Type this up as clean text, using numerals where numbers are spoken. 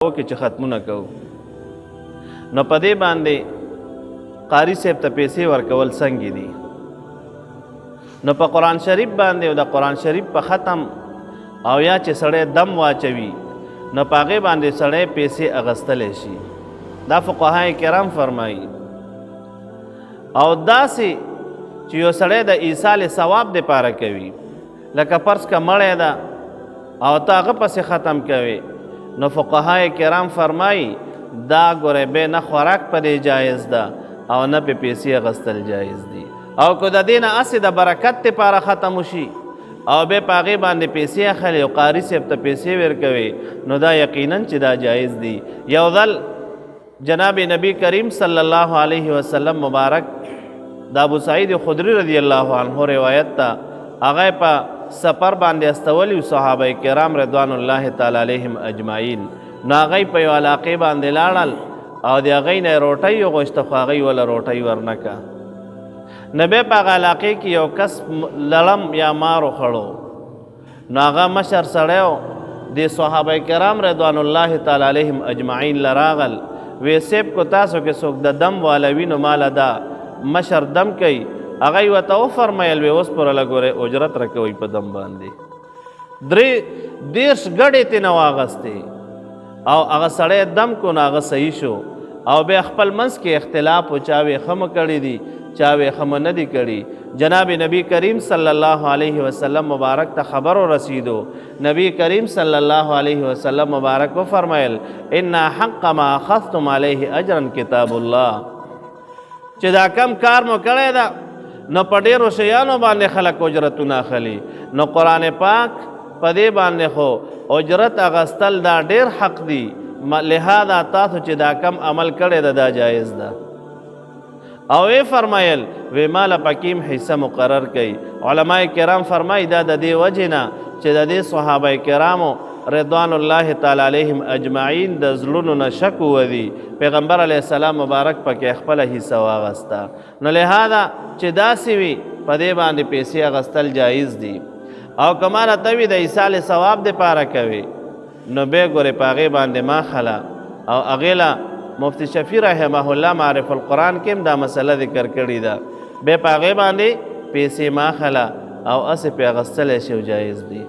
کې چې ختمونه کوو نو په دې باندې قاری صاحب ته پیسې ورکول څنګه دي نو په قرآن شریف باندې او د قرآن شریف په ختم او یا چې سړی دم واچوي نو په هغې باندې سړی پیسې اخیستلی شي دا فقهای کرام فرمایي او داسې چې یو سړی د ایصال ثواب دپاره کوي لکه فرض که مړی ده او ته هغه پسې ختم کوي نو فقهای کرام فرمایي دا ګورې بې نه خوراک پرې جایز ده او نه پې پیسې اخیستل جایز دي او که د دې نه هسې د برکت دپاره ختم وشي او بیا په هغې باندې پیسې اخلي او قاري صاحب ته پیسې ورکوي نو دا یقینا چې دا جایز دي یو ځل جناب نبی کریم صلی الله علیه وسلم مبارک د ابو سعید خدری رضی الله عنه روایت ته هغه په سفر باندې استولی صحابه کرام رضوان الله تعالی علیهم اجمعین نو هغوی په یو علاقې باندې لاړل او د هغوی نه یې روټۍ وغوښته خو هغوی وله روټۍ ورنکړه نو بیا په هغه علاقې کې یو کس لړم یا مار وخوړو نو هغه مشر سړی و د صحابه کرام رضوان الله تعالی علیهم اجمعین له راغل وی صاحب کو تاسو کې څوک د دم والا وي نو ماله دا مشر دم کوي هغه یې ورته وفرمیل وی اوس پرله ګورئ اجرت راکوئ په دم باندې 30 ګډې ترېنه واخیستې او هغه سړی دم کو نو هغه صحیح شو او بیا خپل منځ کې اختلاف و چا وی ښه کړي دي چا وی ښه نه دي کړي جناب نبی کریم صلی الله علیه وسلم مبارک ته خبر ورسیدو نبی کریم صلی الله علیه وسلم مبارک وفرمیل ان حق ما اخذتم علیه اجرا کتاب الله چې دا کم کار مو کړی ده نو په ډېرو شیانو باندې خلک اجرتونه اخلي نو قرآن پاک په دې باندې خو اجرت اخیستل دا ډېر حق دی لہذا تاسو چې دا کم عمل کړی ده دا جایز ده او وی فرمایل وی ماله پکیم حصه مقرر کړي علماء کرام فرمایي دا د دې وجې نه چې د دې صحابه کرامو رضوان الله تعالی علیهم اجمعین د زړونو نه شک ودي پیغمبر علیه السلام مبارک پکې خپله حصه واغسته نو لہذا چې داسې وي په دې باندې پیسې اخیستل جایز دي او که ماله ته وي د ایصال ثواب دپاره کوي نو بیا ګورې په هغې باندې ما خله او هغې له مفتی شفیع رحمه الله معرف القرآن کې هم دا مسله ذکر کړې ده بیا په هغې باندې پیسې ما خله او هسې پې اخیستلی شي جایز دي